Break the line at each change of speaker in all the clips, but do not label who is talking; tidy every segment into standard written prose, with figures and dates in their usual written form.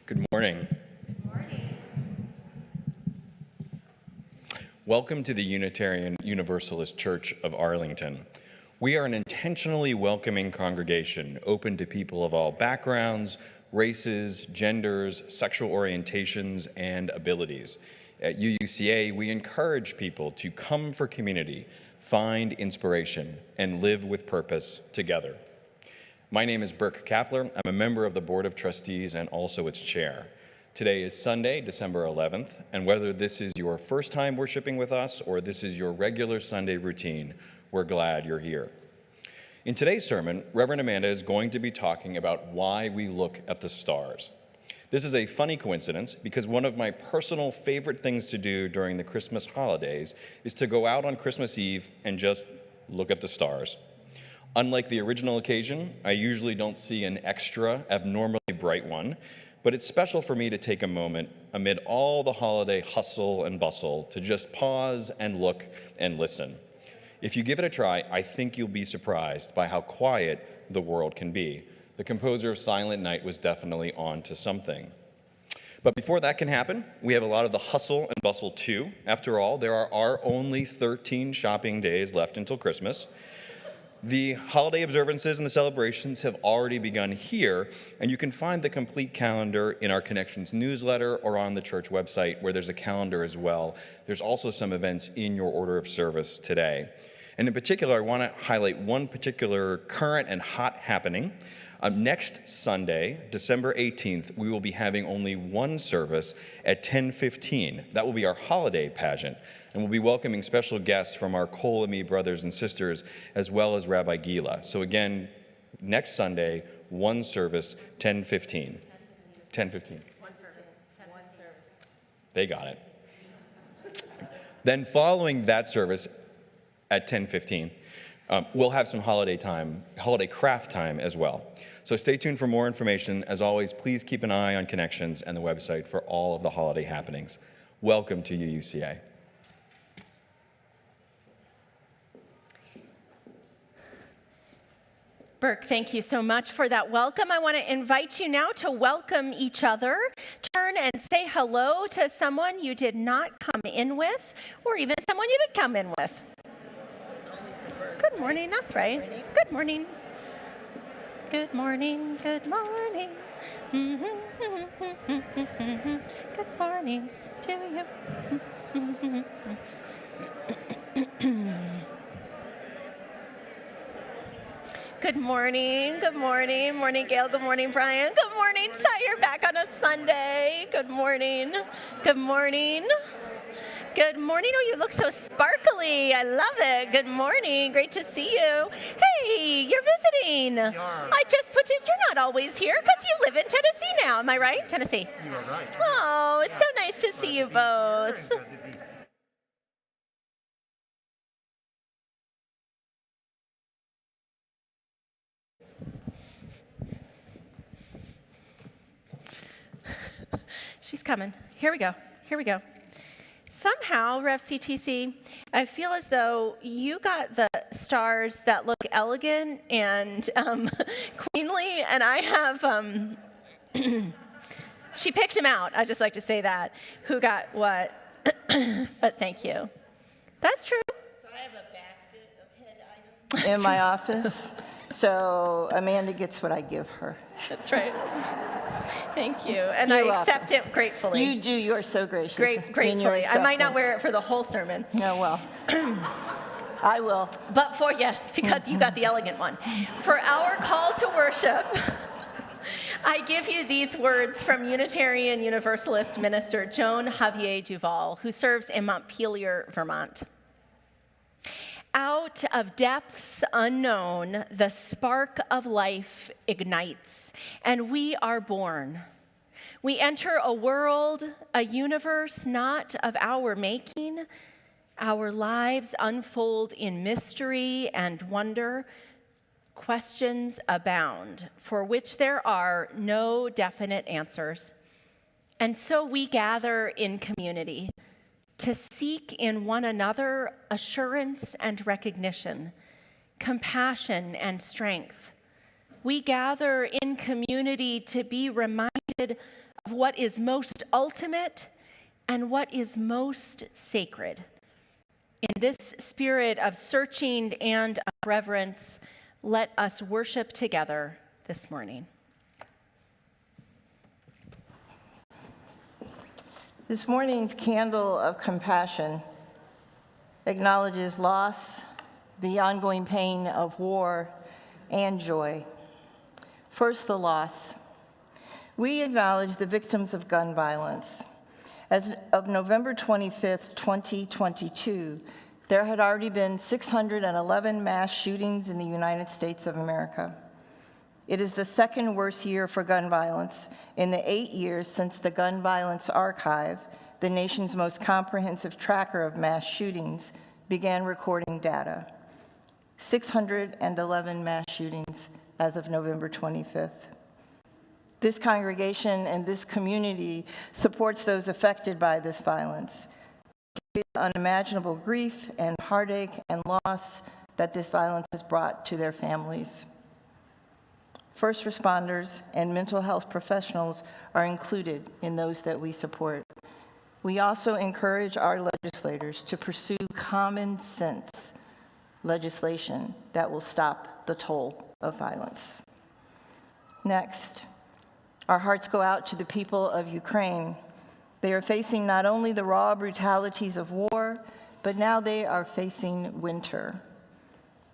Good morning.
Good morning.
Welcome to the Unitarian Universalist Church of Arlington. We are an intentionally welcoming congregation, open to people of all backgrounds, races, genders, sexual orientations, and abilities. At UUCA, we encourage people to come for community, find inspiration, and live with purpose together. My name is Burke Kapler. I'm a member of the Board of Trustees and also its chair. Today is Sunday, December 11th, and whether this is your first time worshiping with us or this is your regular Sunday routine, we're glad you're here. In today's sermon, Reverend Amanda is going to be talking about why we look at the stars. This is a funny coincidence because one of my personal favorite things to do during the Christmas holidays is to go out on Christmas Eve and just look at the stars. Unlike the original occasion, I usually don't see an extra, abnormally bright one, but it's special for me to take a moment amid all the holiday hustle and bustle to just pause and look and listen. If you give it a try, I think you'll be surprised by how quiet the world can be. The composer of Silent Night was definitely on to something. But before that can happen, we have a lot of the hustle and bustle too. After all, there are only 13 shopping days left until Christmas. The holiday observances and the celebrations have already begun here, and you can find the complete calendar in our Connections newsletter or on the church website where there's a calendar as well. There's also some events in your order of service today. And in particular, I want to highlight one particular current and hot happening. Next Sunday, December 18th, we will be having only one service at 10:15. That will be our holiday pageant. And we'll be welcoming special guests from our Kolami brothers and sisters, as well as Rabbi Gila. So again, next Sunday, one service, 10:15. 10:15.
One service.
They got it. Then following that service at 10:15, we'll have some holiday craft time as well. So stay tuned for more information. As always, please keep an eye on Connections and the website for all of the holiday happenings. Welcome to UUCA.
Burke, thank you so much for that welcome. I want to invite you now to welcome each other. Turn and say hello to someone you did not come in with, or even someone you did come in with. Good morning, that's right. Good morning. Good morning, good morning. Good morning to you. Good morning, morning Gail, good morning Brian, good morning Sire, back on a Sunday, good morning. Good morning, oh you look so sparkly, I love it, good morning, great to see you. Hey, you're visiting. I just put you, you're not always here because you live in Tennessee now, am I right? Tennessee.
You are right.
Oh, it's so nice to see you both.
Very good to be here.
She's coming. Here we go. Somehow, Rev CTC, I feel as though you got the stars that look elegant and queenly, and I have, she picked him out. I'd just like to say that. Who got what? But thank you. That's true.
So I have a basket of head items in my office. So Amanda gets what I give her.
That's right. Thank you. And
You're
I accept it gratefully.
You do. You are so gracious. in your
Gratefully. I might not
acceptance.
wear it for the whole sermon.
No, well, I will.
But for, yes, because you got the elegant one. For our call to worship, I give you these words from Unitarian Universalist minister Joan Javier Duval, who serves in Montpelier, Vermont. Out of depths unknown, the spark of life ignites, and we are born. We enter a world, a universe not of our making. Our lives unfold in mystery and wonder. Questions abound, for which there are no definite answers. And so we gather in community to seek in one another assurance and recognition, compassion and strength. We gather in community to be reminded of what is most ultimate and what is most sacred. In this spirit of searching and of reverence, let us worship together this morning.
This morning's candle of compassion acknowledges loss, the ongoing pain of war, and joy. First, the loss. We acknowledge the victims of gun violence. As of November 25th, 2022, there had already been 611 mass shootings in the United States of America. It is the second worst year for gun violence in the 8 years since the Gun Violence Archive, the nation's most comprehensive tracker of mass shootings, began recording data. 611 mass shootings as of November 25th. This congregation and this community supports those affected by this violence. Unimaginable grief and heartache and loss that this violence has brought to their families. First responders and mental health professionals are included in those that we support. We also encourage our legislators to pursue common sense legislation that will stop the toll of violence. Next, our hearts go out to the people of Ukraine. They are facing not only the raw brutalities of war, but now they are facing winter.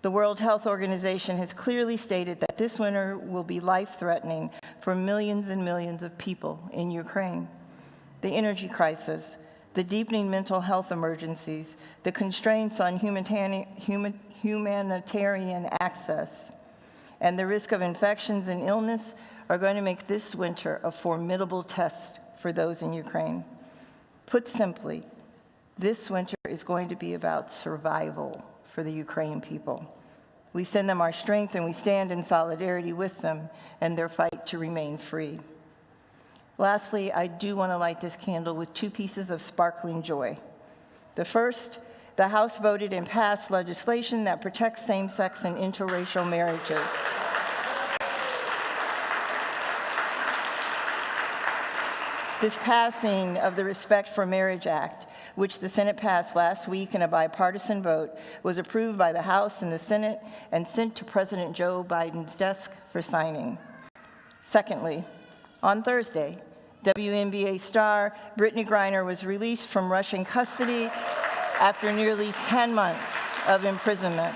The World Health Organization has clearly stated that this winter will be life-threatening for millions and millions of people in Ukraine. The energy crisis, the deepening mental health emergencies, the constraints on humanitarian access, and the risk of infections and illness are going to make this winter a formidable test for those in Ukraine. Put simply, this winter is going to be about survival for the Ukrainian people. We send them our strength and we stand in solidarity with them and their fight to remain free. Lastly, I do want to light this candle with two pieces of sparkling joy. The first, the House voted and passed legislation that protects same-sex and interracial marriages. This passing of the Respect for Marriage Act, which the Senate passed last week in a bipartisan vote, was approved by the House and the Senate and sent to President Joe Biden's desk for signing. Secondly, on Thursday, WNBA star Brittney Griner was released from Russian custody after nearly 10 months of imprisonment.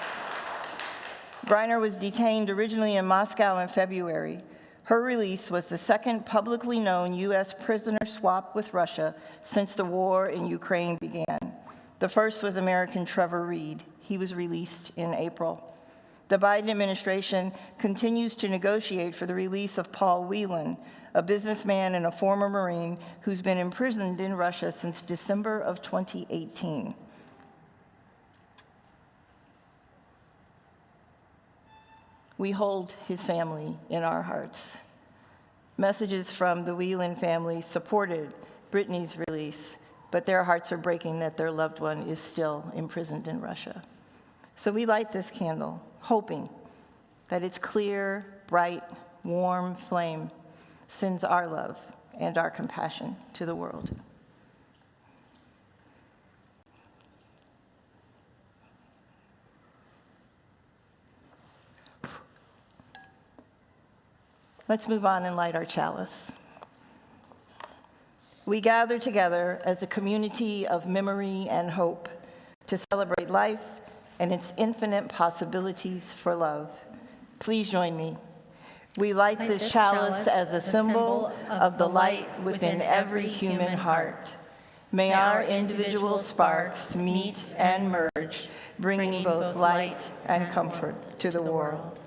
Griner was detained originally in Moscow in February. Her release was the second publicly known U.S. prisoner swap with Russia since the war in Ukraine began. The first was American Trevor Reed. He was released in April. The Biden administration continues to negotiate for the release of Paul Whelan, a businessman and a former Marine who's been imprisoned in Russia since December of 2018. We hold his family in our hearts. Messages from the Whelan family supported Brittney's release, but their hearts are breaking that their loved one is still imprisoned in Russia. So we light this candle, hoping that its clear, bright, warm flame sends our love and our compassion to the world. Let's move on and light our chalice. We gather together as a community of memory and hope to celebrate life and its infinite possibilities for love. Please join me. We light this chalice as a symbol of the light within every human heart. May our individual sparks meet and merge, bringing both light and comfort to the world.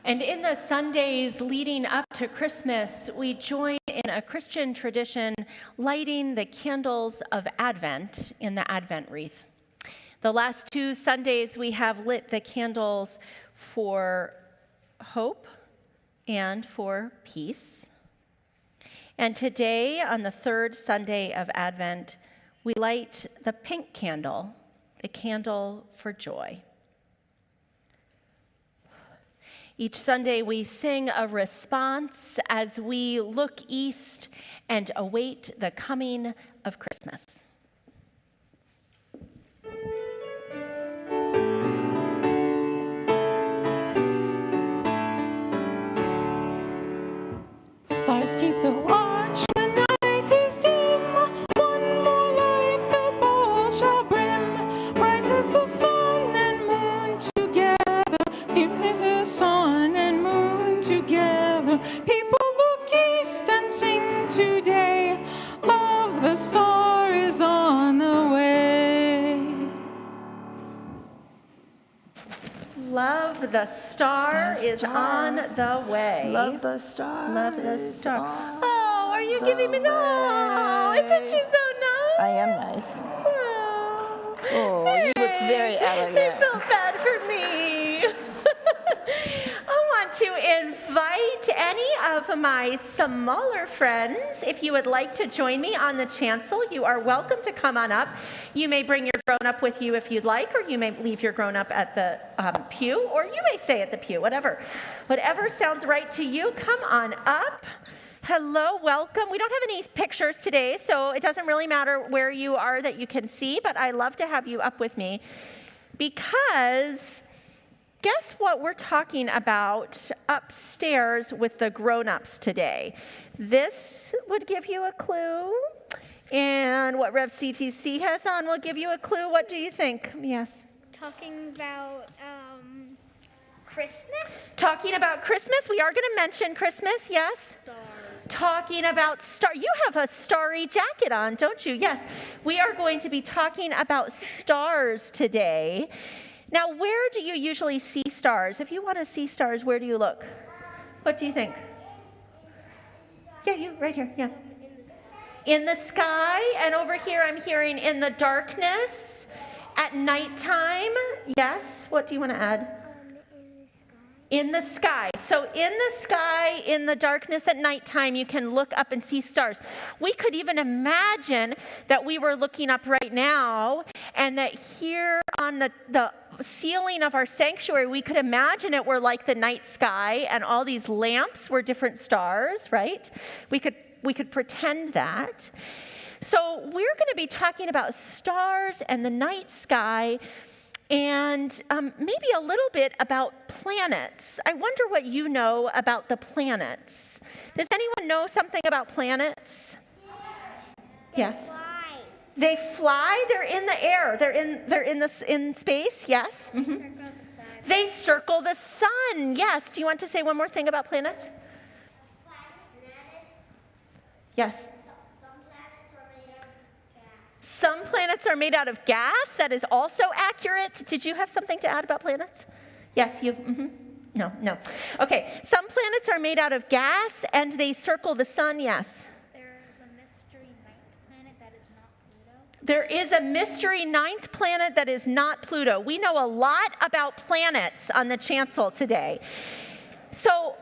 And in the Sundays leading up to Christmas, we join in a Christian tradition lighting the candles of Advent in the Advent wreath. The last 2 Sundays, we have lit the candles for hope and for peace. And today, on the 3rd Sunday of Advent, we light the pink candle, the candle for joy. Each Sunday, we sing a response as we look east and await the coming of Christmas.
Stars keep the watch when night is dim. One more light the ball shall brim. Bright as the sun and moon together. Dim as the sun and moon together. People look east and sing today. Love, the star is on the way.
Love, the star is on the way.
Love the star.
Love the
is
star.
on
Oh, are you
the
giving me the? Oh, isn't she
way.
so nice?
I am nice.
Oh,
Oh, you look very
I
elegant.
feel bad for me. I want to invite any of my smaller friends. If you would like to join me on the chancel, you are welcome to come on up. You may bring your grown-up with you if you'd like, or you may leave your grown-up at the pew, or you may stay at the pew, whatever. Whatever sounds right to you, come on up. Hello, welcome. We don't have any pictures today, so it doesn't really matter where you are that you can see, but I love to have you up with me because guess what we're talking about upstairs with the grown-ups today? This would give you a clue, and what Rev CTC has on will give you a clue. What do you think? Yes.
Talking about Christmas?
Talking about Christmas. We are going to mention Christmas, yes?
Stars.
Talking about star. You have a starry jacket on, don't you? Yes. We are going to be talking about stars today. Now, where do you usually see stars? If you want to see stars, where do you look? What do you think? Yeah, you, right here, yeah. In the sky, and over here I'm hearing in the darkness, at nighttime. Yes, what do you want to add? In the sky. So in the sky, in the darkness at nighttime, you can look up and see stars. We could even imagine that we were looking up right now and that here on the ceiling of our sanctuary, we could imagine it were like the night sky and all these lamps were different stars, right? We could pretend that. So we're going to be talking about stars and the night sky and maybe a little bit about planets. I wonder what you know about the planets. Does anyone know something about planets? Yes.
Why?
They fly. They're in the air. They're in space. Yes. Mm-hmm.
Circle the sun.
They circle the sun. Yes. Do you want to say one more thing about planets? Yes. Some planets are made out of gas. That is also accurate. Did you have something to add about planets? Yes, you. Mm-hmm. No. Okay. Some planets are made out of gas and they circle the sun. Yes.
There is a mystery ninth planet that is not Pluto.
There is a mystery ninth planet that is not Pluto. We know a lot about planets on the chancel today. So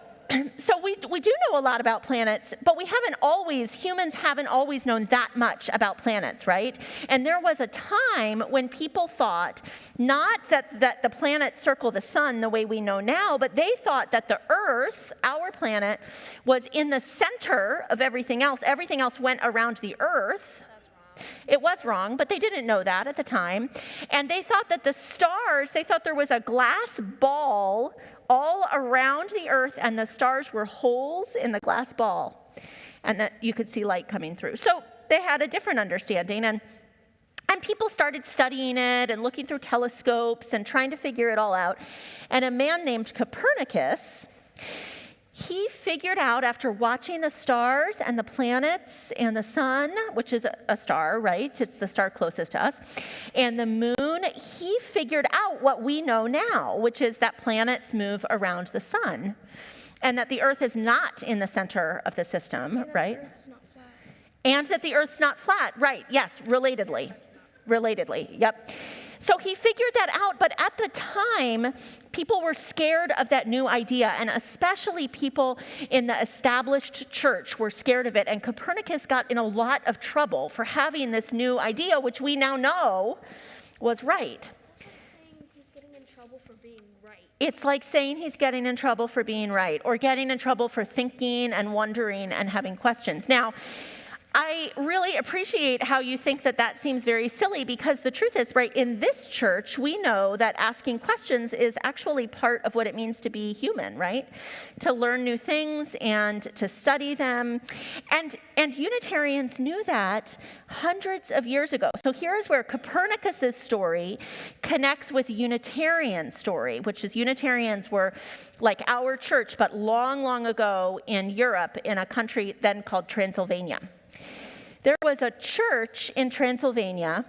we do know a lot about planets, but humans haven't always known that much about planets, right? And there was a time when people thought not that the planets circle the sun the way we know now, but they thought that the Earth, our planet, was in the center of everything else. Everything else went around the Earth. It was wrong, but they didn't know that at the time. And they thought that the stars, they thought there was a glass ball all around the Earth, and the stars were holes in the glass ball, and that you could see light coming through. So they had a different understanding, and people started studying it and looking through telescopes and trying to figure it all out. And a man named Copernicus, he figured out after watching the stars and the planets and the sun, which is a star, right? It's the star closest to us, and the moon, he figured out what we know now, which is that planets move around the sun and that the Earth is not in the center of the system, right? And that the Earth's not flat, right? Yes, relatedly, yep. So he figured that out, but at the time, people were scared of that new idea, and especially people in the established church were scared of it, and Copernicus got in a lot of trouble for having this new idea, which we now know was right.
Saying he's getting in trouble for being right.
it's like saying he's getting in trouble for being right or getting in trouble for thinking and wondering and having questions. Now, I really appreciate how you think that that seems very silly, because the truth is, right, in this church, we know that asking questions is actually part of what it means to be human, right? To learn new things and to study them. And Unitarians knew that hundreds of years ago. So here is where Copernicus's story connects with Unitarian story, which is Unitarians were like our church, but long, long ago in Europe, in a country then called Transylvania. There was a church in Transylvania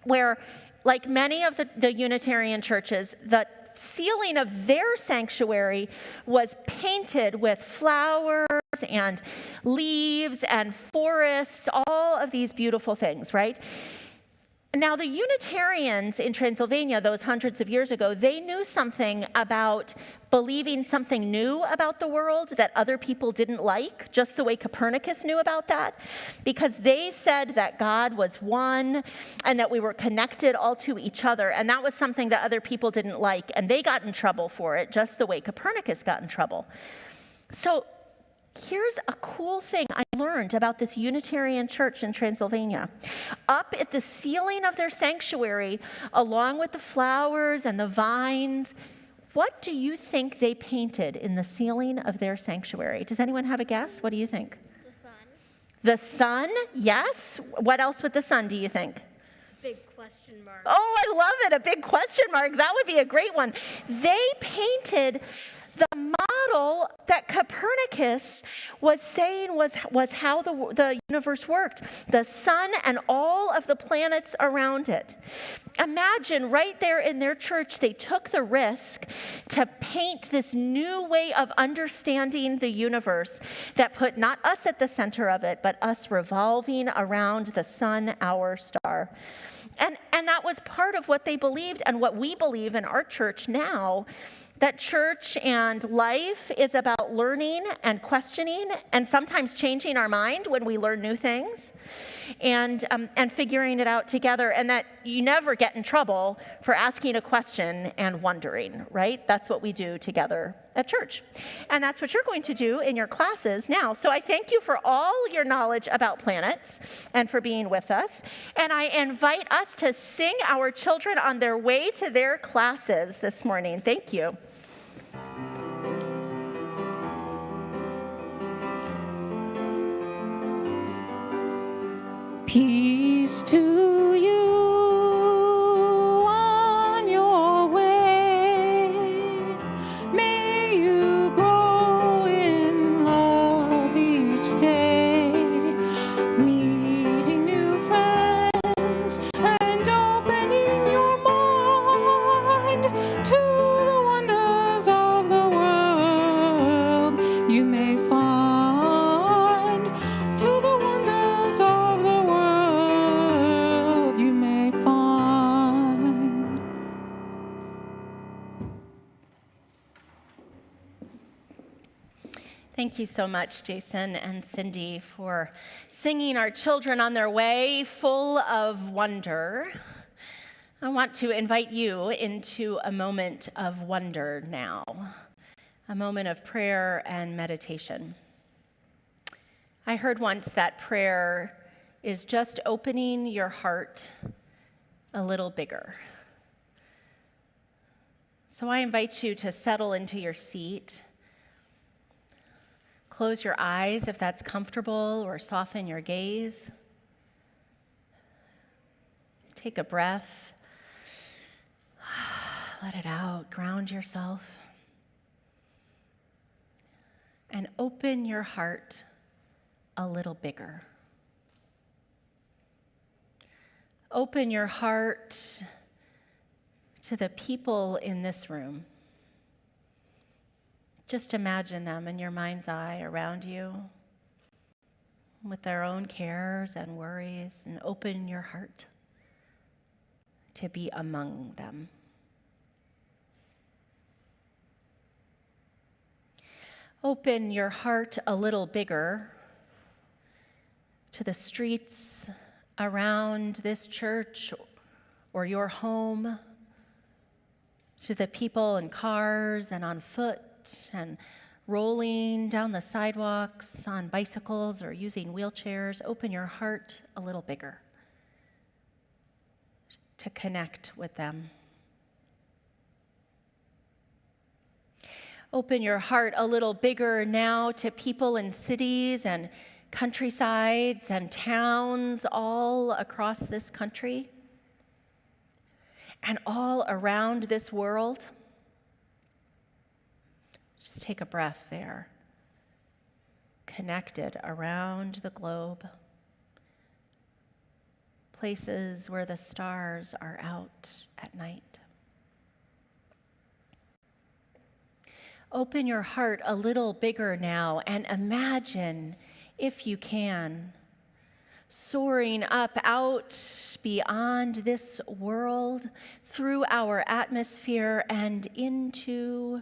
where, like many of the Unitarian churches, the ceiling of their sanctuary was painted with flowers and leaves and forests, all of these beautiful things, right? Now, the Unitarians in Transylvania, those hundreds of years ago, they knew something about believing something new about the world that other people didn't like, just the way Copernicus knew about that, because they said that God was one and that we were connected all to each other, and that was something that other people didn't like, and they got in trouble for it, just the way Copernicus got in trouble. So here's a cool thing I learned about this Unitarian church in Transylvania. Up at the ceiling of their sanctuary, along with the flowers and the vines, what do you think they painted in the ceiling of their sanctuary? Does anyone have a guess? What do you think?
The sun.
The sun? Yes. What else with the sun do you think?
Big question mark.
Oh, I love it. A big question mark. That would be a great one. They painted the model that Copernicus was saying was how the universe worked, the sun and all of the planets around it. Imagine right there in their church, they took the risk to paint this new way of understanding the universe that put not us at the center of it, but us revolving around the sun, our star. And that was part of what they believed and what we believe in our church now, that church and life is about learning and questioning and sometimes changing our mind when we learn new things and figuring it out together, and that you never get in trouble for asking a question and wondering, right? That's what we do together at church. And that's what you're going to do in your classes now. So I thank you for all your knowledge about planets and for being with us. And I invite us to sing our children on their way to their classes this morning. Thank you.
Peace to you on your way. May you grow in love each day, meeting new friends and opening your mind to the wonders of the world you may find, to the wonders of the world you may find.
Thank you so much, Jason and Cindy, for singing our children on their way, full of wonder. I want to invite you into a moment of wonder now, a moment of prayer and meditation. I heard once that prayer is just opening your heart a little bigger. So I invite you to settle into your seat. Close your eyes if that's comfortable, or soften your gaze. Take a breath. Let it out. Ground yourself. And open your heart a little bigger. Open your heart to the people in this room. Just imagine them in your mind's eye around you with their own cares and worries, and open your heart to be among them. Open your heart a little bigger to the streets around this church or your home, to the people in cars and on foot and rolling down the sidewalks on bicycles or using wheelchairs. Open your heart a little bigger to connect with them. Open your heart a little bigger now to people in cities and countrysides and towns all across this country and all around this world. Just take a breath there. Connected around the globe. Places where the stars are out at night. Open your heart a little bigger now and imagine, if you can, soaring up out beyond this world, through our atmosphere and into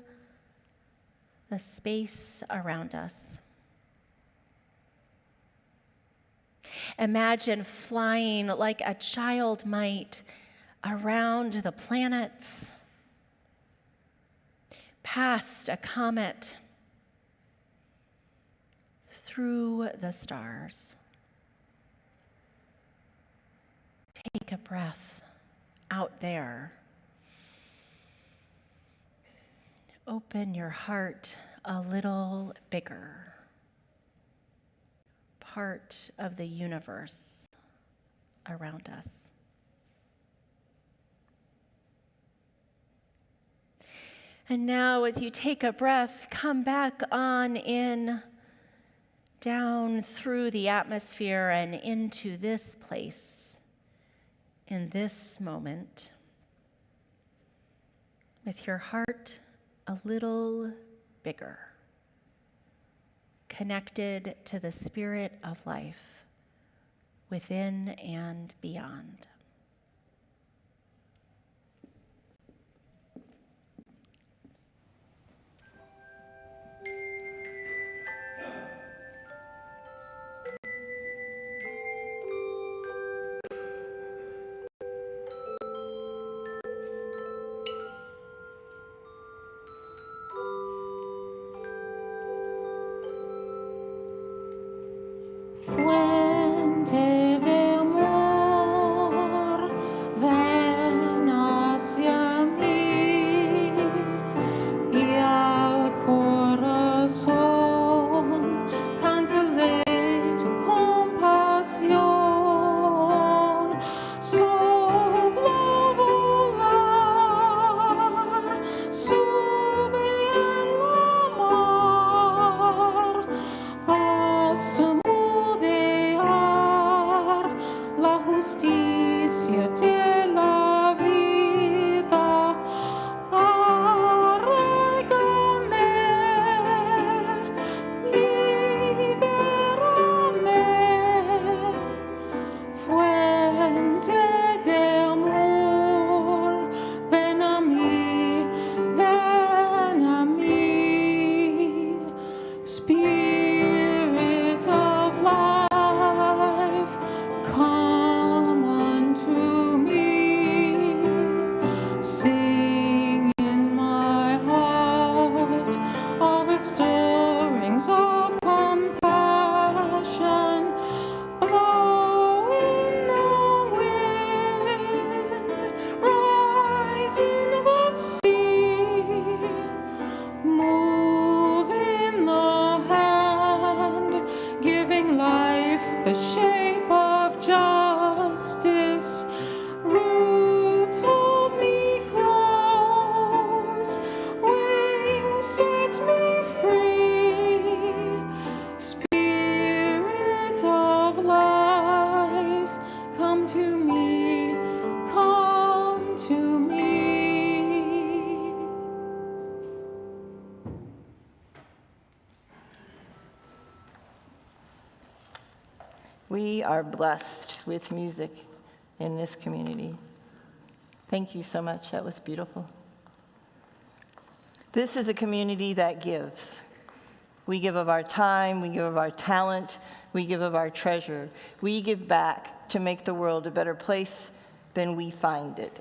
the space around us. Imagine flying like a child might around the planets, past a comet, through the stars. Take a breath out there. Open your heart a little bigger. Part of the universe around us. And now, as you take a breath, come back on in, down through the atmosphere and into this place, in this moment, with your heart a little bigger, connected to the spirit of life within and beyond.
Fuente de amor, ven hacia mí y al corazón cántale tu compasión. Sopla volar, sube en la mar, hasta la justicia de la vida. Arráigame, libérame, fuente de amor, ven a mí, ven a mí. Spirit of life, come unto me, sing in my heart all the stirrings of compassion, blow in the wind, rise in the sea, move in the hand, giving life the shape of justice. Roots hold me close, wings set me free. Spirit of life, come to me, come to me.
We are blessed with music in this community. Thank you so much. That was beautiful. This is a community that gives. We give of our time, we give of our talent, we give of our treasure. We give back to make the world a better place than we find it.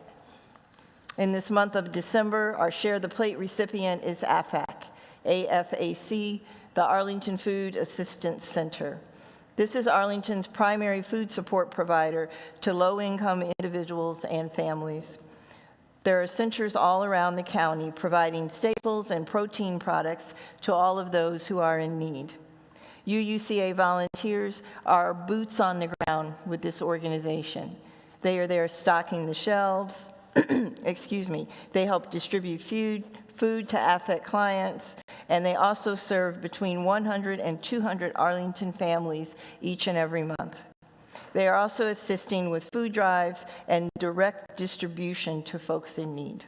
In this month of December, our Share the Plate recipient is AFAC, AFAC, the Arlington Food Assistance Center. This is Arlington's primary food support provider to low-income individuals and families. There are centers all around the county providing staples and protein products to all of those who are in need. UUCA volunteers are boots on the ground with this organization. They are there stocking the shelves, they help distribute food to AFAC clients, and they also serve between 100 and 200 Arlington families each and every month. They are also assisting with food drives and direct distribution to folks in need.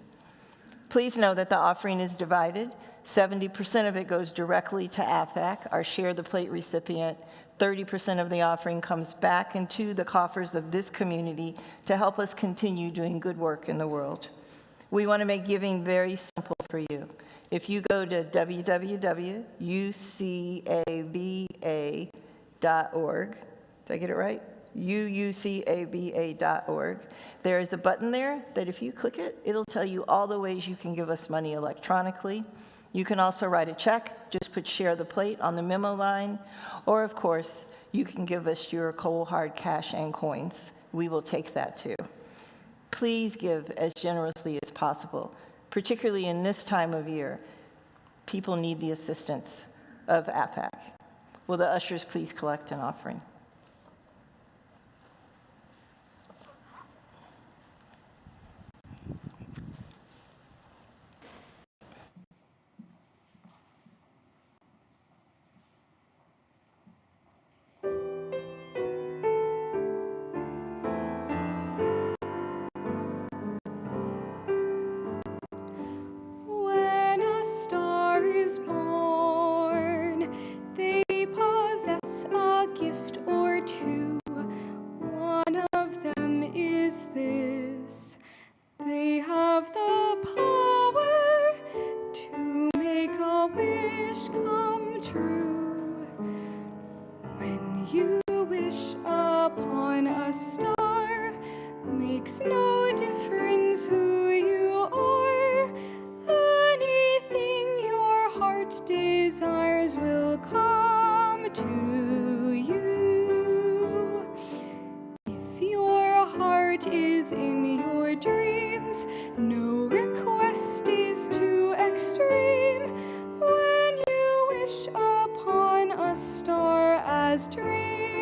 Please know that the offering is divided. 70% of it goes directly to AFAC, our Share the Plate recipient. 30% of the offering comes back into the coffers of this community to help us continue doing good work in the world. We want to make giving very simple for you. If you go to www.ucaba.org, did I get it right? uucaba.org. There is a button there that if you click it, it'll tell you all the ways you can give us money electronically. You can also write a check, just put Share the Plate on the memo line, or of course, you can give us your cold hard cash and coins. We will take that too. Please give as generously as possible, particularly in this time of year. People need the assistance of AFAC. Will the ushers please collect an offering?
When a star is born, they possess a gift or two. One of them is this: they have the power to make a wish come true. When you wish upon a star, makes no difference who you are. Anything your heart desires will come to you. If your heart is in your dreams, no request is too extreme. When you wish upon a star as dreamers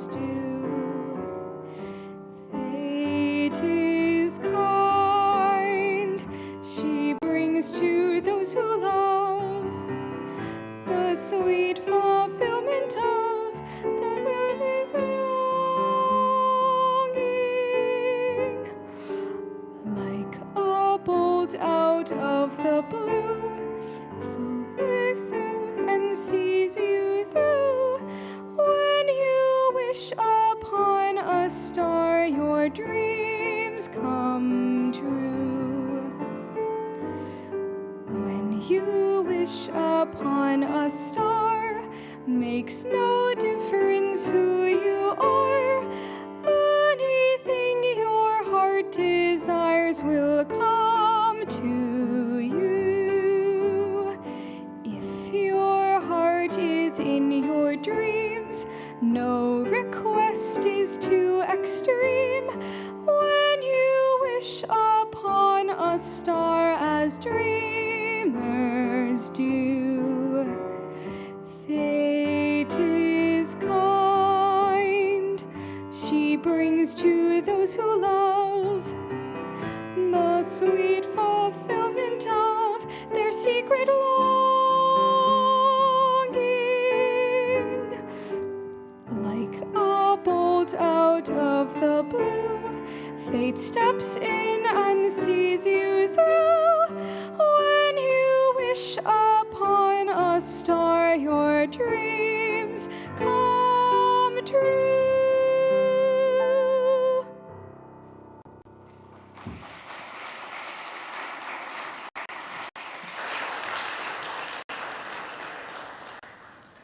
do, fate is kind. She brings to those who love the sweet fulfillment of the earth's longing. Like a bolt out of the blue, focus and sees you through. When you wish upon a star, your dreams come true. When you wish upon a star, makes no difference who you are. Anything your heart desires will come to you. If your heart is in your dreams, no request is too extreme. When you wish upon a star as dreamers do, fate is kind. She brings to those who love the sweet fulfillment of their secret longing. Like a bolt out of the blue, fate steps in and sees you through. When you wish upon a star, your dreams come true.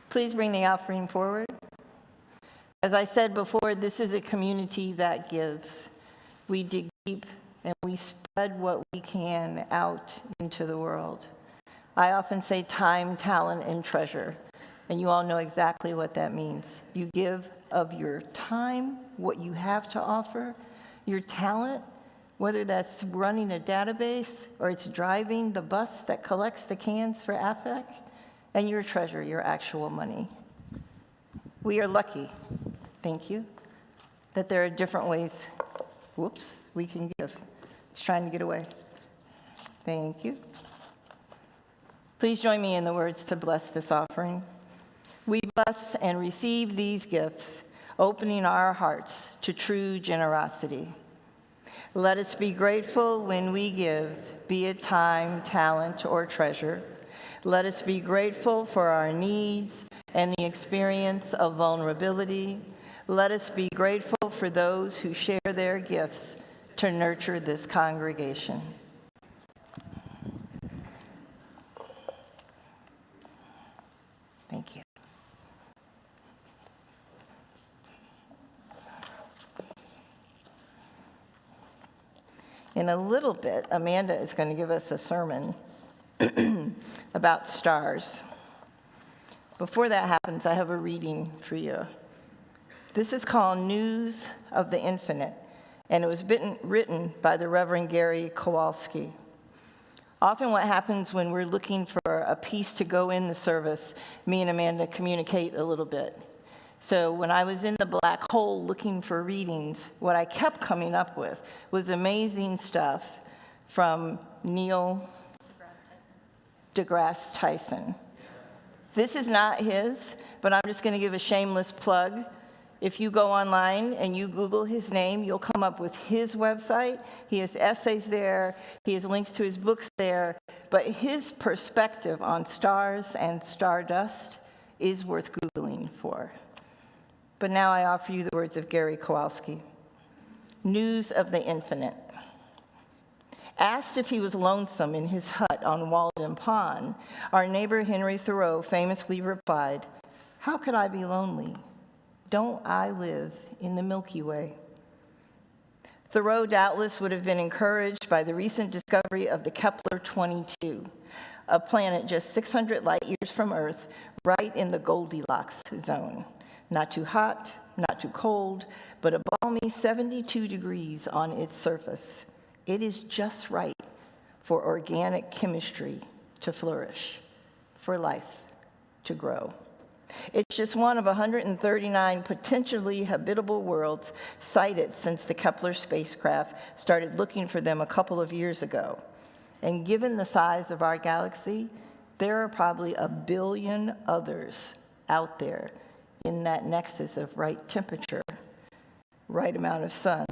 Please bring the offering forward. As I said before, this is a community that gives. We dig deep and we spread what we can out into the world. I often say time, talent, and treasure, and you all know exactly what that means. You give of your time, what you have to offer, your talent, whether that's running a database or it's driving the bus that collects the cans for AFEC, and your treasure, your actual money. We are lucky, thank you, that there are different ways, we can give. It's trying to get away. Thank you. Please join me in the words to bless this offering. We bless and receive these gifts, opening our hearts to true generosity. Let us be grateful when we give, be it time, talent, or treasure. Let us be grateful for our needs and the experience of vulnerability. Let us be grateful for those who share their gifts to nurture this congregation. Thank you. In a little bit, Amanda is going to give us a sermon about stars. Before that happens, I have a reading for you. This is called News of the Infinite, and it was written by the Reverend Gary Kowalski. Often what happens when we're looking for a piece to go in the service, me and Amanda communicate a little bit. So when I was in the black hole looking for readings, what I kept coming up with was amazing stuff from Neil deGrasse Tyson. This is not his, but I'm just going to give a shameless plug. If you go online and you Google his name, you'll come up with his website. He has essays there. He has links to his books there. But his perspective on stars and stardust is worth Googling for. But now I offer you the words of Gary Kowalski. News of the Infinite. Asked if he was lonesome in his hut on Walden Pond, our neighbor Henry Thoreau famously replied, "How could I be lonely? Don't I live in the Milky Way?" Thoreau doubtless would have been encouraged by the recent discovery of the Kepler-22, a planet just 600 light years from Earth, right in the Goldilocks zone. Not too hot, not too cold, but a balmy 72 degrees on its surface. It is just right for organic chemistry to flourish, for life to grow. It's just one of 139 potentially habitable worlds sighted since the Kepler spacecraft started looking for them a couple of years ago. And given the size of our galaxy, there are probably 1 billion others out there in that nexus of right temperature, right amount of sun,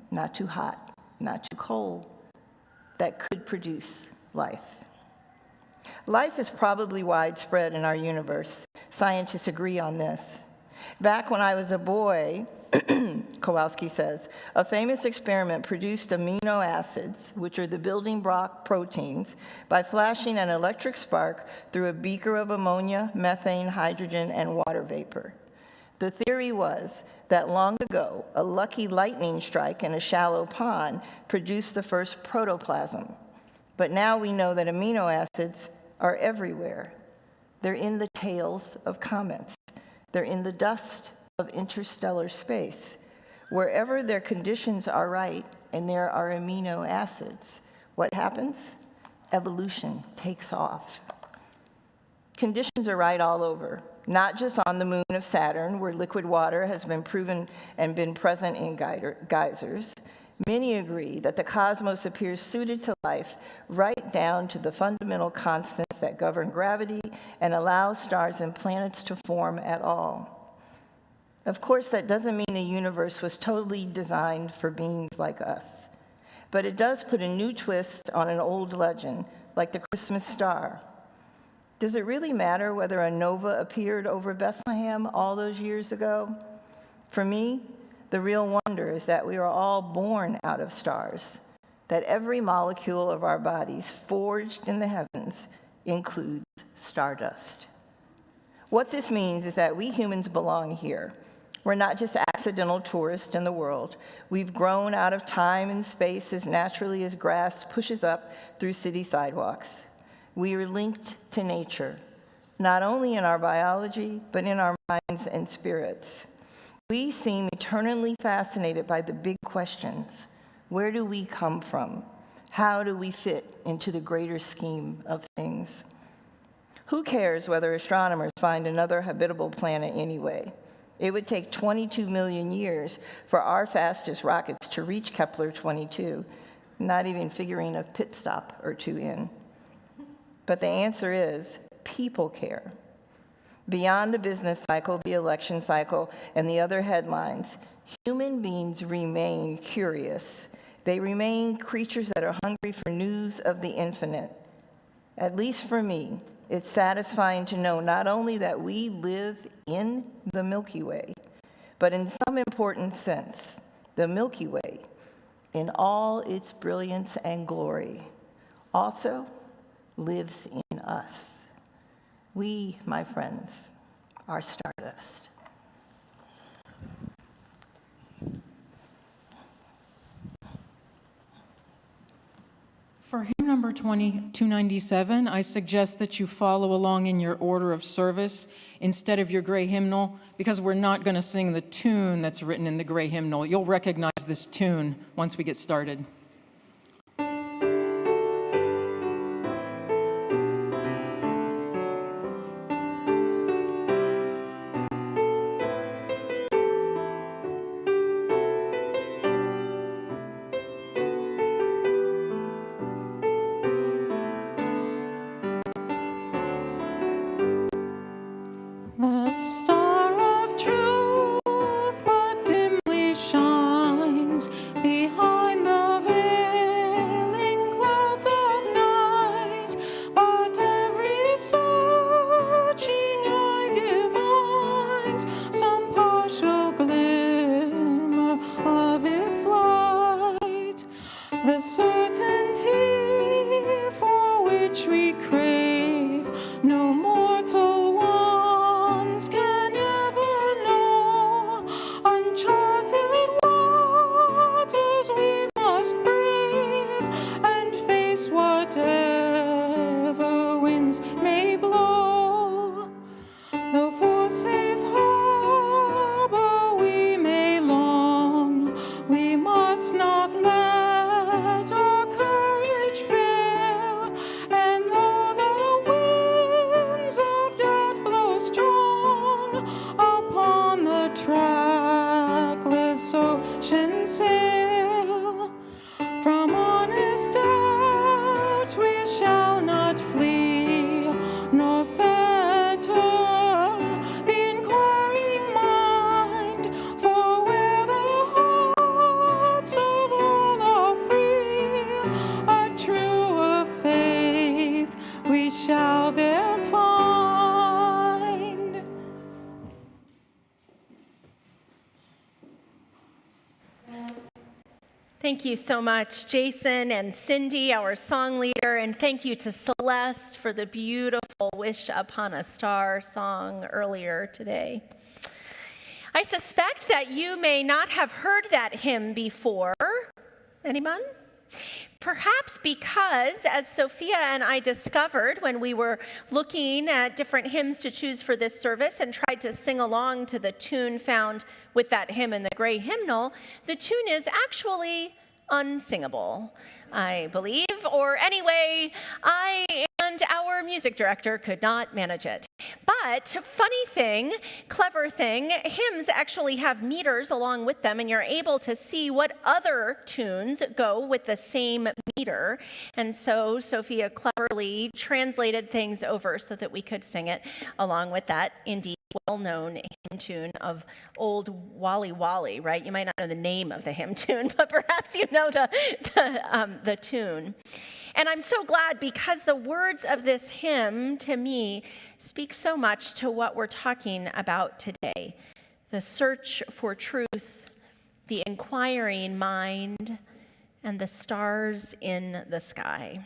not too hot, not too cold, that could produce life. Life is probably widespread in our universe. Scientists agree on this. Back when I was a boy, Kowalski says, a famous experiment produced amino acids, which are the building block proteins, by flashing an electric spark through a beaker of ammonia, methane, hydrogen, and water vapor. The theory was that long ago, a lucky lightning strike in a shallow pond produced the first protoplasm. But now we know that amino acids are everywhere. They're in the tails of comets. They're in the dust of interstellar space. Wherever their conditions are right and there are amino acids, what happens? Evolution takes off. Conditions are right all over, not just on the moon of Saturn, where liquid water has been proven and been present in geysers. Many agree that the cosmos appears suited to life right down to the fundamental constants that govern gravity and allow stars and planets to form at all. Of course, that doesn't mean the universe was totally designed for beings like us, but it does put a new twist on an old legend, like the Christmas star. Does it really matter whether a nova appeared over Bethlehem all those years ago? For me, the real wonder is that we are all born out of stars, that every molecule of our bodies forged in the heavens includes stardust. What this means is that we humans belong here, We're not just accidental tourists in the world. We've grown out of time and space as naturally as grass pushes up through city sidewalks. We are linked to nature, not only in our biology, but in our minds and spirits. We seem eternally fascinated by the big questions. Where do we come from? How do we fit into the greater scheme of things? Who cares whether astronomers find another habitable planet anyway? It would take 22 million years for our fastest rockets to reach Kepler-22, not even figuring a pit stop or two in. But the answer is, people care. Beyond the business cycle, the election cycle, and the other headlines, human beings remain curious. They remain creatures that are hungry for news of the infinite. At least for me, it's satisfying to know not only that we live in the Milky Way, but in some important sense, the Milky Way, in all its brilliance and glory, also lives in us. We, my friends, are stardust.
For hymn number 297, I suggest that you follow along in your order of service instead of your gray hymnal, because we're not going to sing the tune that's written in the gray hymnal. You'll recognize this tune once we get started. The star of truth but dimly shines behind the veiling clouds of night, but every searching eye divines some partial glimmer of its light. The certainty for which we crave, no mortal ones can ever know. Uncharted waters we must brave and face whatever winds may blow. Though for safe harbor we may long, we must not let our courage fail. And though the winds of doubt blow strong, upon the trackless ocean sail. From honest doubts we shall not flee, nor fetter the inquiring mind. For where the hearts of all are free, a truer faith we shall there find.
Thank you so much, Jason and Cindy, our song leader, and thank you to Celeste for the beautiful Wish Upon a Star song earlier today. I suspect that you may not have heard that hymn before. Anyone? Perhaps because, as Sophia and I discovered when we were looking at different hymns to choose for this service and tried to sing along to the tune found with that hymn in the gray hymnal, the tune is actually unsingable, I believe, or anyway, I and our music director could not manage it. But funny thing, clever thing, hymns actually have meters along with them, and you're able to see what other tunes go with the same meter. And so Sophia cleverly translated things over so that we could sing it along with that indeed well-known hymn tune of Old Wally Wally, right? You might not know the name of the hymn tune, but perhaps you know the tune. And I'm so glad, because the words of this hymn, to me, speak so much to what we're talking about today. The search for truth, the inquiring mind, and the stars in the sky.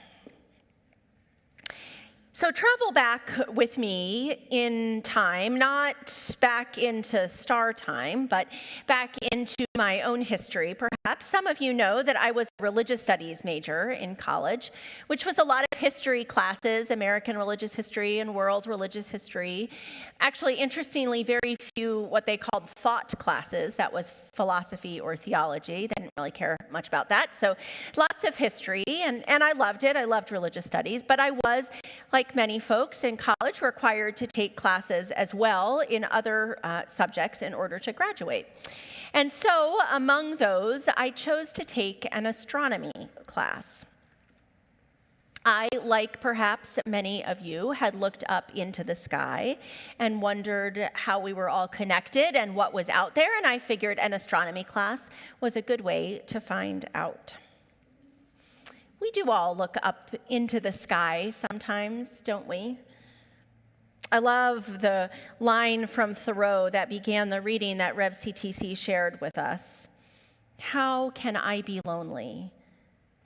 So travel back with me in time, not back into star time, but back into my own history. Perhaps some of you know that I was a religious studies major in college, which was a lot of history classes, American religious history and world religious history. Actually, interestingly, very few what they called thought classes. That was philosophy or theology. They didn't really care much about that. So lots of history, and I loved it. I loved religious studies, but I was, like many folks in college, required to take classes as well in other subjects in order to graduate. And so among those, I chose to take an astronomy class. I, like perhaps many of you, had looked up into the sky and wondered how we were all connected and what was out there, and I figured an astronomy class was a good way to find out. We do all look up into the sky sometimes, don't we? I love the line from Thoreau that began the reading that Rev CTC shared with us. How can I be lonely?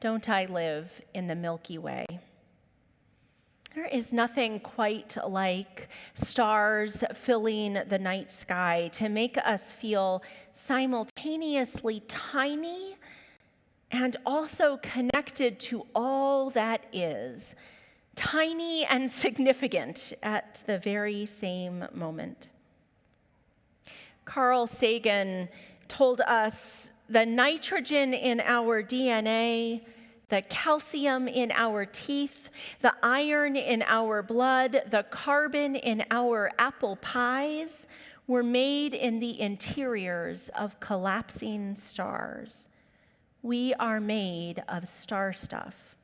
Don't I live in the Milky Way? There is nothing quite like stars filling the night sky to make us feel simultaneously tiny and also connected to all that is, tiny and significant at the very same moment. Carl Sagan told us the nitrogen in our DNA, the calcium in our teeth, the iron in our blood, the carbon in our apple pies were made in the interiors of collapsing stars. We are made of star stuff.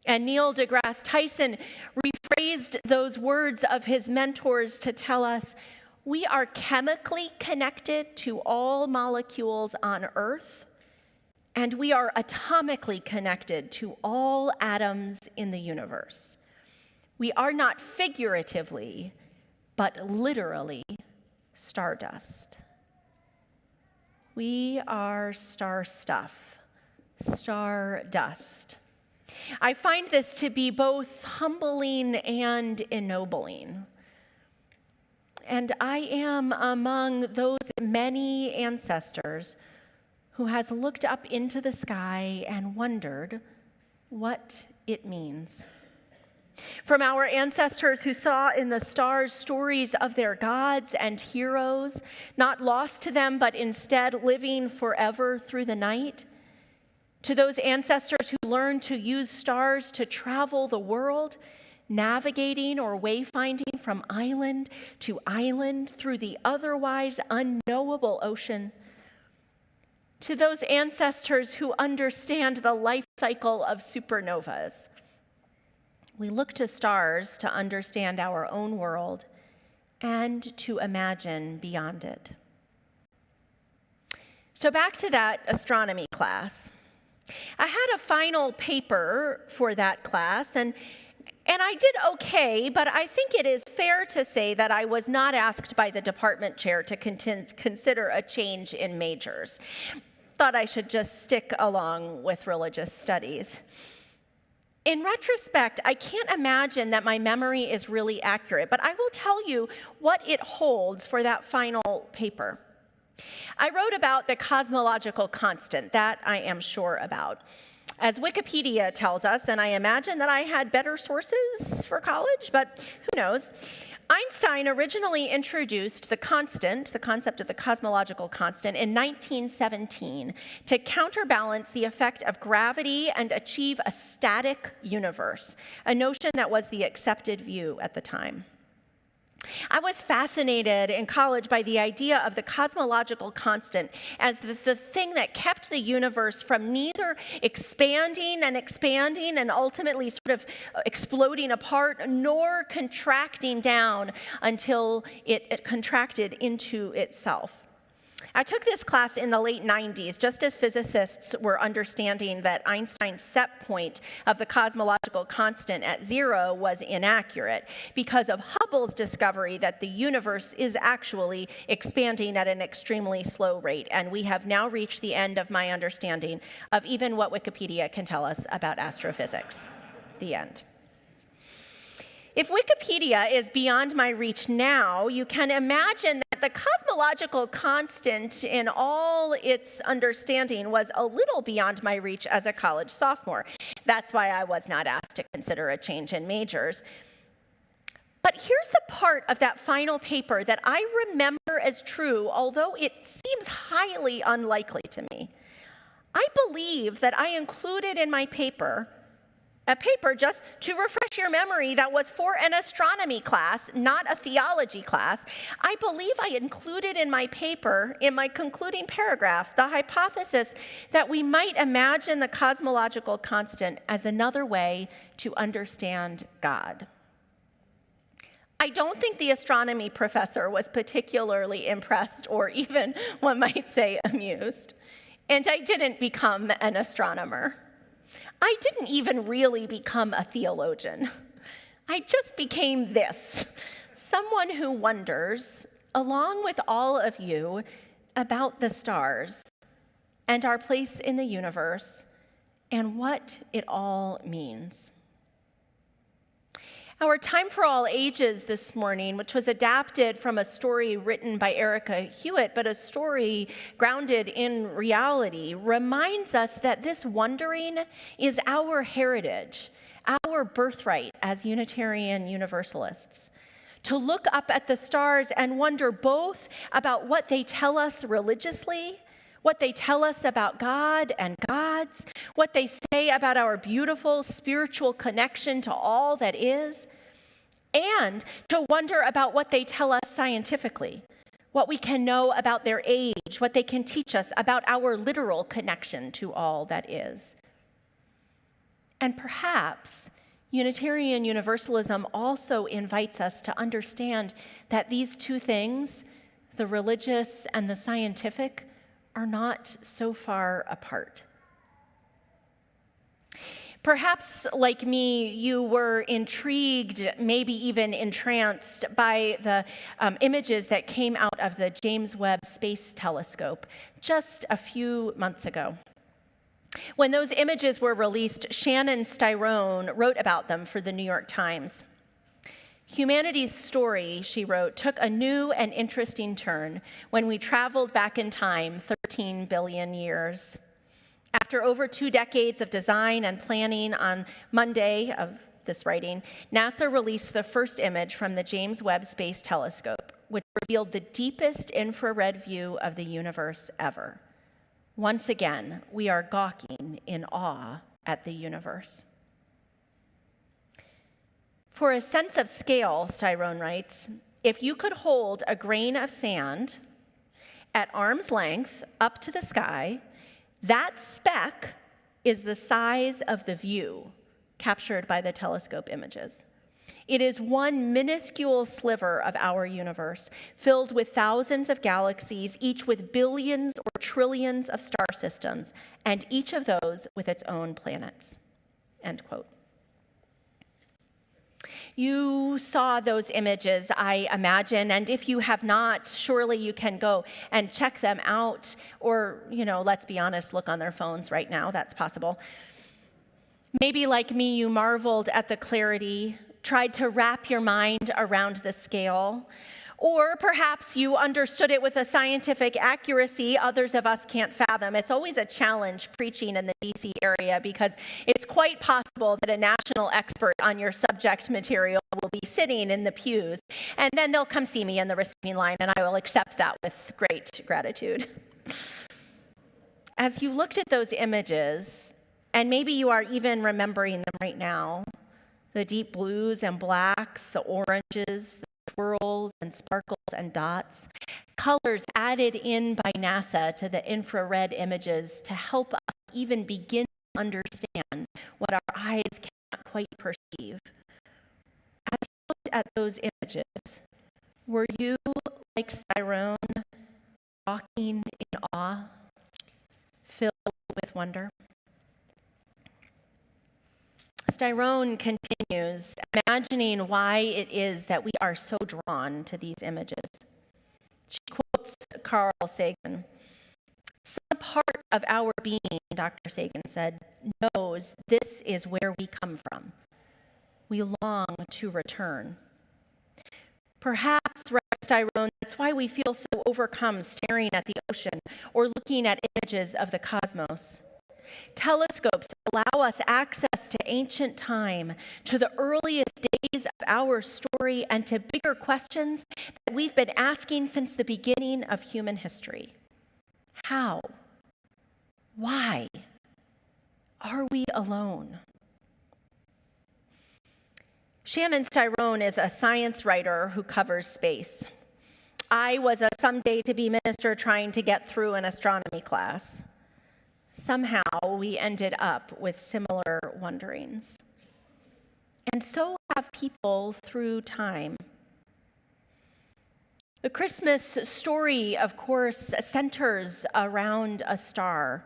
And Neil deGrasse Tyson rephrased those words of his mentors to tell us, we are chemically connected to all molecules on Earth, and we are atomically connected to all atoms in the universe. We are not figuratively, but literally stardust. We are star stuff, stardust. I find this to be both humbling and ennobling. And I am among those many ancestors who has looked up into the sky and wondered what it means. From our ancestors who saw in the stars stories of their gods and heroes, not lost to them, but instead living forever through the night, to those ancestors who learned to use stars to travel the world, navigating or wayfinding from island to island through the otherwise unknowable ocean, to those ancestors who understand the life cycle of supernovas. We look to stars to understand our own world and to imagine beyond it. So back to that astronomy class. I had a final paper for that class, and I did okay, but I think it is fair to say that I was not asked by the department chair to consider a change in majors. Thought I should just stick along with religious studies. In retrospect, I can't imagine that my memory is really accurate, but I will tell you what it holds for that final paper. I wrote about the cosmological constant, that I am sure about. As Wikipedia tells us, and I imagine that I had better sources for college, but who knows? Einstein originally introduced the concept of the cosmological constant, in 1917 to counterbalance the effect of gravity and achieve a static universe, a notion that was the accepted view at the time. I was fascinated in college by the idea of the cosmological constant as the thing that kept the universe from neither expanding and ultimately sort of exploding apart, nor contracting down until it contracted into itself. I took this class in the late 90s, just as physicists were understanding that Einstein's set point of the cosmological constant at 0 was inaccurate because of Hubble's discovery that the universe is actually expanding at an extremely slow rate. And we have now reached the end of my understanding of even what Wikipedia can tell us about astrophysics. The end. If Wikipedia is beyond my reach now, you can imagine that the cosmological constant in all its understanding was a little beyond my reach as a college sophomore. That's why I was not asked to consider a change in majors. But here's the part of that final paper that I remember as true, although it seems highly unlikely to me. I believe that I included in my paper a paper, just to refresh your memory, that was for an astronomy class, not a theology class. I believe I included in my paper, in my concluding paragraph, the hypothesis that we might imagine the cosmological constant as another way to understand God. I don't think the astronomy professor was particularly impressed or even, one might say, amused. And I didn't become an astronomer. I didn't even really become a theologian. I just became this, someone who wonders, along with all of you, about the stars and our place in the universe and what it all means. Our Time for All Ages this morning, which was adapted from a story written by Erica Hewitt, but a story grounded in reality, reminds us that this wondering is our heritage, our birthright as Unitarian Universalists. To look up at the stars and wonder both about what they tell us religiously, what they tell us about God and gods, what they say about our beautiful spiritual connection to all that is, and to wonder about what they tell us scientifically, what we can know about their age, what they can teach us about our literal connection to all that is. And perhaps Unitarian Universalism also invites us to understand that these two things, the religious and the scientific, are not so far apart. Perhaps, like me, you were intrigued, maybe even entranced by the images that came out of the James Webb Space Telescope just a few months ago. When those images were released, Shannon Styrone wrote about them for the New York Times. Humanity's story, she wrote, took a new and interesting turn when we traveled back in time 13 billion years. After over 2 decades of design and planning, on Monday of this writing, NASA released the first image from the James Webb Space Telescope, which revealed the deepest infrared view of the universe ever. Once again, we are gawking in awe at the universe. For a sense of scale, Styrone writes, if you could hold a grain of sand at arm's length up to the sky, that speck is the size of the view captured by the telescope images. It is one minuscule sliver of our universe, filled with thousands of galaxies, each with billions or trillions of star systems, and each of those with its own planets. End quote. You saw those images, I imagine, and if you have not, surely you can go and check them out, or, let's be honest, look on their phones right now. That's possible. Maybe like me, you marveled at the clarity, tried to wrap your mind around the scale, or perhaps you understood it with a scientific accuracy others of us can't fathom. It's always a challenge preaching in the DC area because it's quite possible that a national expert on your subject material will be sitting in the pews, and then they'll come see me in the receiving line, and I will accept that with great gratitude. As you looked at those images, and maybe you are even remembering them right now, the deep blues and blacks, the oranges, swirls and sparkles and dots, colors added in by NASA to the infrared images to help us even begin to understand what our eyes cannot quite perceive. As you looked at those images, were you, like Styrone, walking in awe, filled with wonder? Styrone continues, imagining why it is that we are so drawn to these images. She quotes Carl Sagan. Some part of our being, Dr. Sagan said, knows this is where we come from. we long to return. Perhaps, writes Tyrone, that's why we feel so overcome staring at the ocean or looking at images of the cosmos. Telescopes allow us access to ancient time, to the earliest days of our story, and to bigger questions that we've been asking since the beginning of human history. How? Why? Are we alone? Shannon Styrone is a science writer who covers space. I was a someday to be minister trying to get through an astronomy class. Somehow we ended up with similar wonderings. And so have people through time. The Christmas story, of course, centers around a star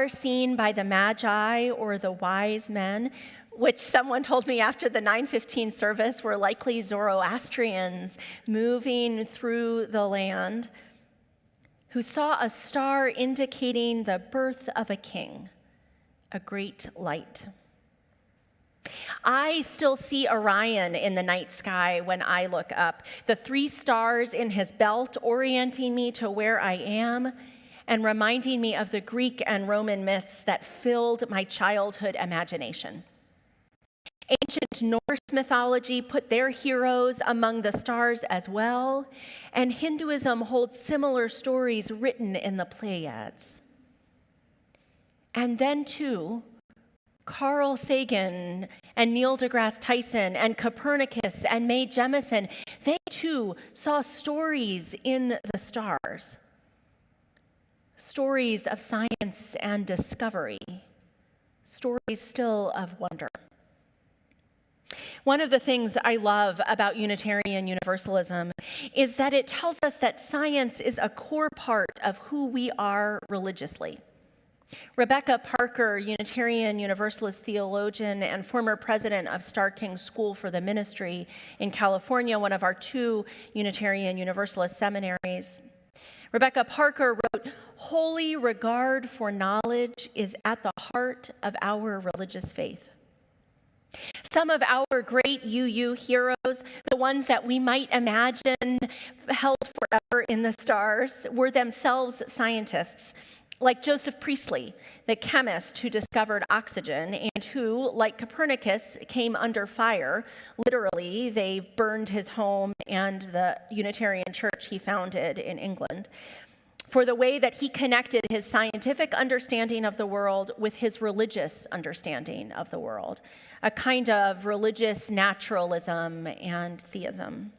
seen by the Magi or the wise men, which someone told me after the 9:15 service were likely Zoroastrians moving through the land, who saw a star indicating the birth of a king, a great light. I still see Orion in the night sky when I look up, the 3 stars in his belt orienting me to where I am and reminding me of the Greek and Roman myths that filled my childhood imagination. Ancient Norse mythology put their heroes among the stars as well, and Hinduism holds similar stories written in the Pleiades. And then, too, Carl Sagan and Neil deGrasse Tyson and Copernicus and Mae Jemison, they too saw stories in the stars. Stories of science and discovery. Stories still of wonder. One of the things I love about Unitarian Universalism is that it tells us that science is a core part of who we are religiously. Rebecca Parker, Unitarian Universalist theologian and former president of Starr King School for the Ministry in California, one of our 2 Unitarian Universalist seminaries. Rebecca Parker wrote, "Holy regard for knowledge is at the heart of our religious faith." Some of our great UU heroes, the ones that we might imagine held forever in the stars, were themselves scientists, like Joseph Priestley, the chemist who discovered oxygen and who, like Copernicus, came under fire. Literally, they burned his home and the Unitarian church he founded in England, for the way that he connected his scientific understanding of the world with his religious understanding of the world, a kind of religious naturalism and theism.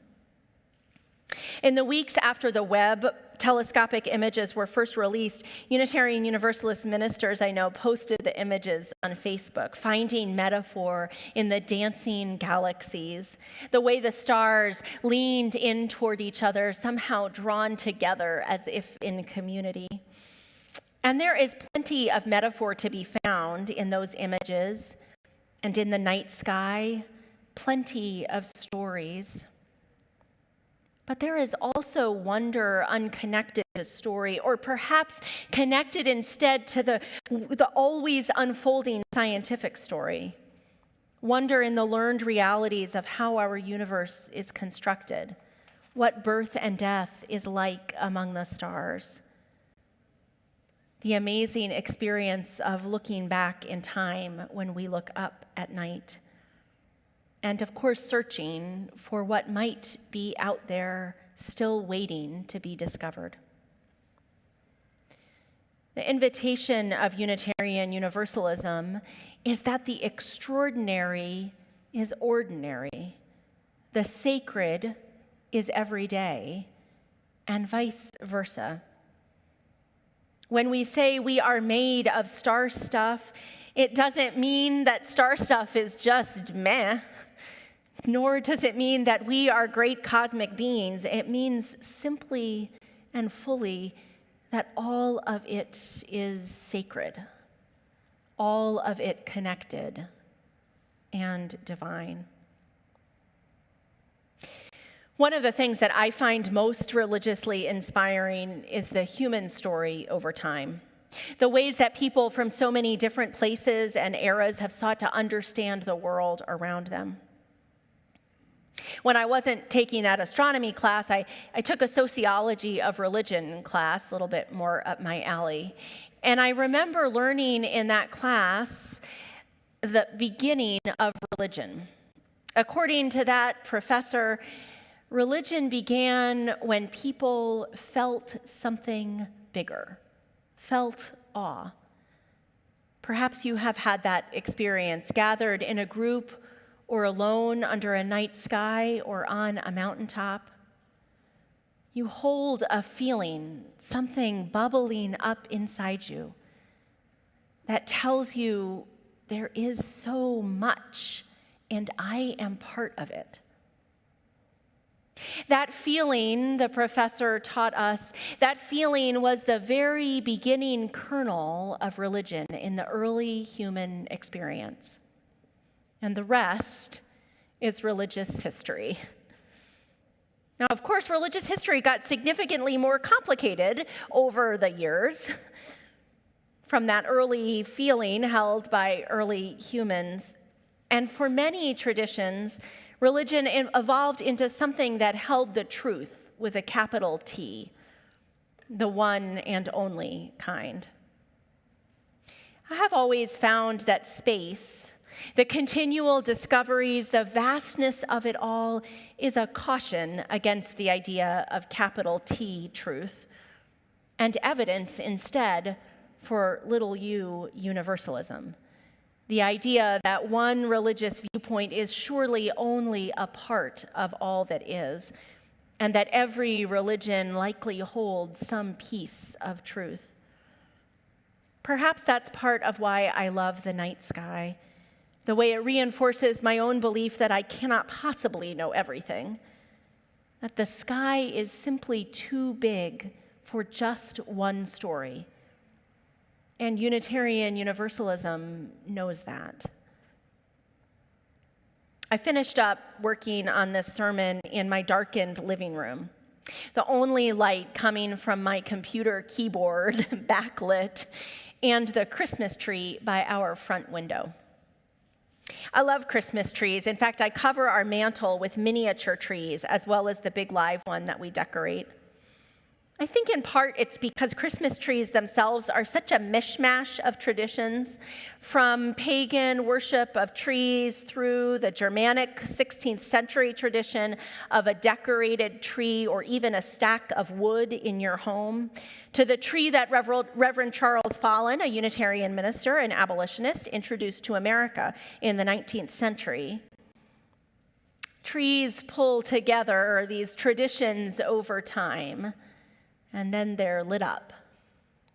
In the weeks after the Webb telescopic images were first released, Unitarian Universalist ministers I know posted the images on Facebook, finding metaphor in the dancing galaxies, the way the stars leaned in toward each other, somehow drawn together as if in community. And there is plenty of metaphor to be found in those images and in the night sky, plenty of stories. But there is also wonder unconnected to story, or perhaps connected instead to the always unfolding scientific story. Wonder in the learned realities of how our universe is constructed, what birth and death is like among the stars. The amazing experience of looking back in time when we look up at night. And of course, searching for what might be out there still waiting to be discovered. The invitation of Unitarian Universalism is that the extraordinary is ordinary, the sacred is everyday, and vice versa. When we say we are made of star stuff, it doesn't mean that star stuff is just meh. Nor does it mean that we are great cosmic beings. It means simply and fully that all of it is sacred, all of it connected and divine. One of the things that I find most religiously inspiring is the human story over time. the ways that people from so many different places and eras have sought to understand the world around them. When I wasn't taking that astronomy class, I took a sociology of religion class, a little bit more up my alley. And I remember learning in that class the beginning of religion. According to that professor, religion began when people felt something bigger, felt awe. Perhaps you have had that experience, gathered in a group or alone under a night sky or on a mountaintop. You hold a feeling, something bubbling up inside you that tells you there is so much and I am part of it. That feeling, the professor taught us, that feeling was the very beginning kernel of religion in the early human experience. And the rest is religious history. Now, of course, religious history got significantly more complicated over the years from that early feeling held by early humans. And for many traditions, religion evolved into something that held the truth with a capital T, the one and only kind. I have always found that space, the continual discoveries, the vastness of it all, is a caution against the idea of capital T truth, and evidence instead for little u universalism. The idea that one religious viewpoint is surely only a part of all that is, and that every religion likely holds some piece of truth. Perhaps that's part of why I love the night sky, the way it reinforces my own belief that I cannot possibly know everything, that the sky is simply too big for just one story. And Unitarian Universalism knows that. I finished up working on this sermon in my darkened living room, the only light coming from my computer keyboard, backlit, and the Christmas tree by our front window. I love Christmas trees. In fact, I cover our mantle with miniature trees as well as the big live one that we decorate. I think in part it's because Christmas trees themselves are such a mishmash of traditions, from pagan worship of trees through the Germanic 16th century tradition of a decorated tree or even a stack of wood in your home, to the tree that Reverend Charles Fallon, a Unitarian minister and abolitionist, introduced to America in the 19th century. Trees pull together these traditions over time, and then they're lit up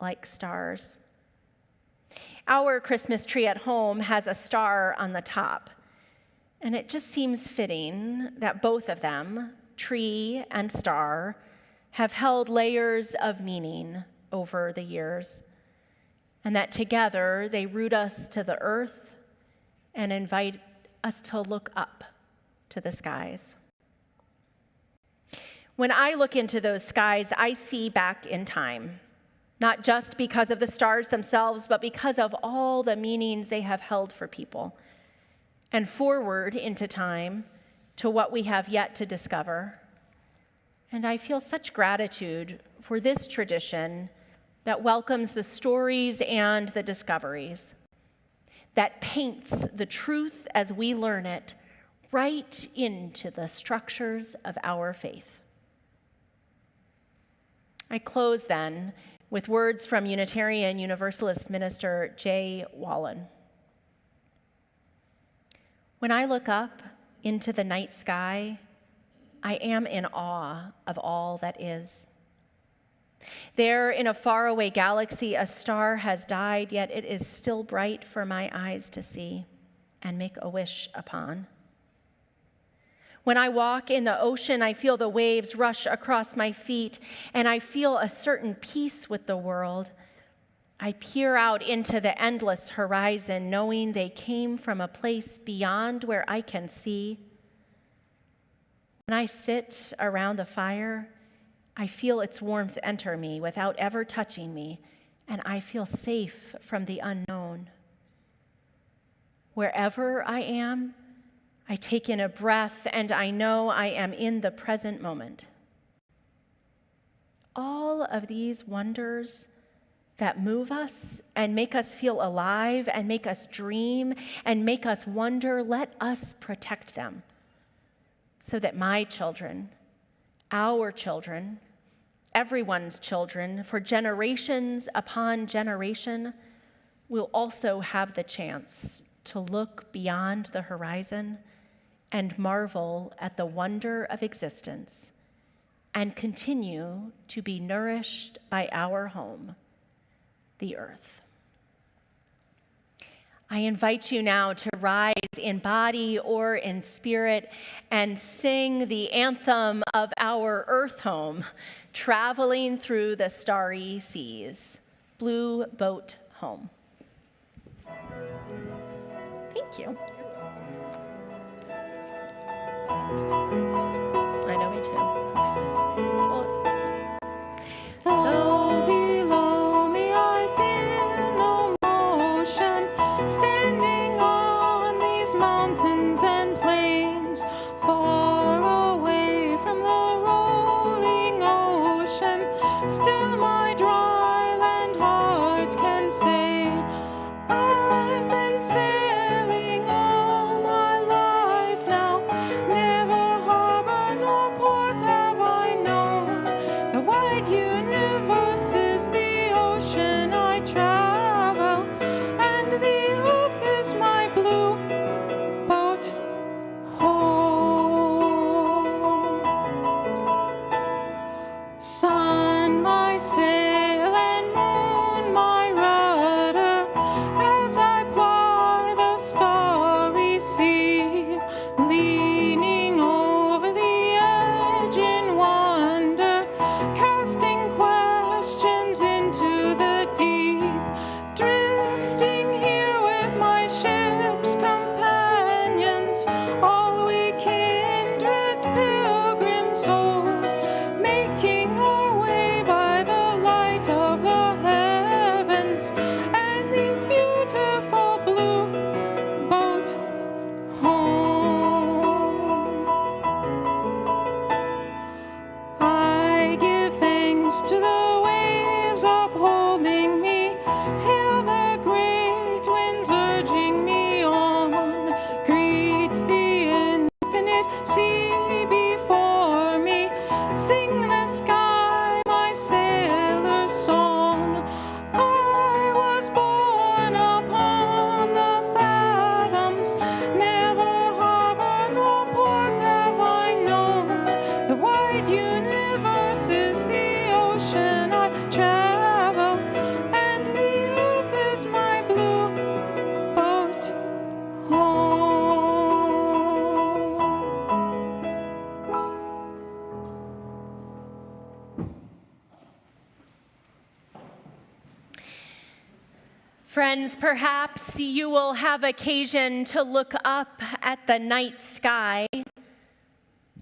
like stars. Our Christmas tree at home has a star on the top, and it just seems fitting that both of them, tree and star, have held layers of meaning over the years, and that together they root us to the earth and invite us to look up to the skies. When I look into those skies, I see back in time, not just because of the stars themselves, but because of all the meanings they have held for people, and forward into time to what we have yet to discover. And I feel such gratitude for this tradition that welcomes the stories and the discoveries, that paints the truth as we learn it right into the structures of our faith. I close then with words from Unitarian Universalist minister Jay Wallen. When I look up into the night sky, I am in awe of all that is. There in a faraway galaxy, a star has died, yet it is still bright for my eyes to see and make a wish upon. When I walk in the ocean, I feel the waves rush across my feet, and I feel a certain peace with the world. I peer out into the endless horizon, knowing they came from a place beyond where I can see. When I sit around the fire, I feel its warmth enter me without ever touching me, and I feel safe from the unknown. Wherever I am, I take in a breath and I know I am in the present moment. All of these wonders that move us and make us feel alive and make us dream and make us wonder, let us protect them so that my children, our children, everyone's children, for generations upon generation, will also have the chance to look beyond the horizon and marvel at the wonder of existence and continue to be nourished by our home, the earth. I invite you now to rise in body or in spirit and sing the anthem of our earth home, traveling through the starry seas, Blue Boat Home. Thank you. I know, me too.
Though below me I feel no motion, standing on these mountains and plains, far away from the rolling ocean, still my dry land heart can say, I've been sailing all my life now, never harbor nor port have I known. The wide universe is the ocean I travel, and the earth is my blue boat home. Sun, my sail, and moon, my rudder, as I ply the starry sea, leaning over the edge in wonder, casting questions into the deep, drifting here with my ship's companions, all we kindred pilgrim souls, making our way by the light of the heavens and the beautiful blue boat home. I give thanks to the waves upholding me, hail the great winds urging me on, greet the infinite sea before me, sing the sky my sailor's song. I was born upon the fathoms, never harbor nor port have I known. The wide universe is the ocean I travel, and the earth is my blue boat home.
Friends, perhaps you will have occasion to look up at the night sky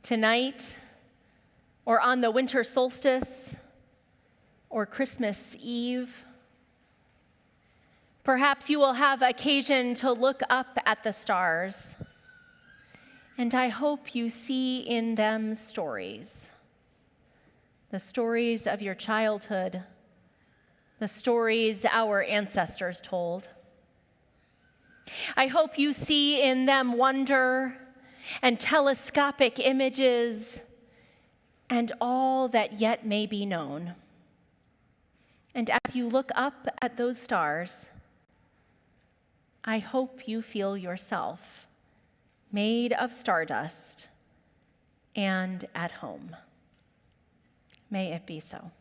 tonight, or on the winter solstice, or Christmas Eve. Perhaps you will have occasion to look up at the stars, and I hope you see in them stories. The stories of your childhood, the stories our ancestors told. I hope you see in them wonder and telescopic images and all that yet may be known. And as you look up at those stars, I hope you feel yourself made of stardust and at home. May it be so.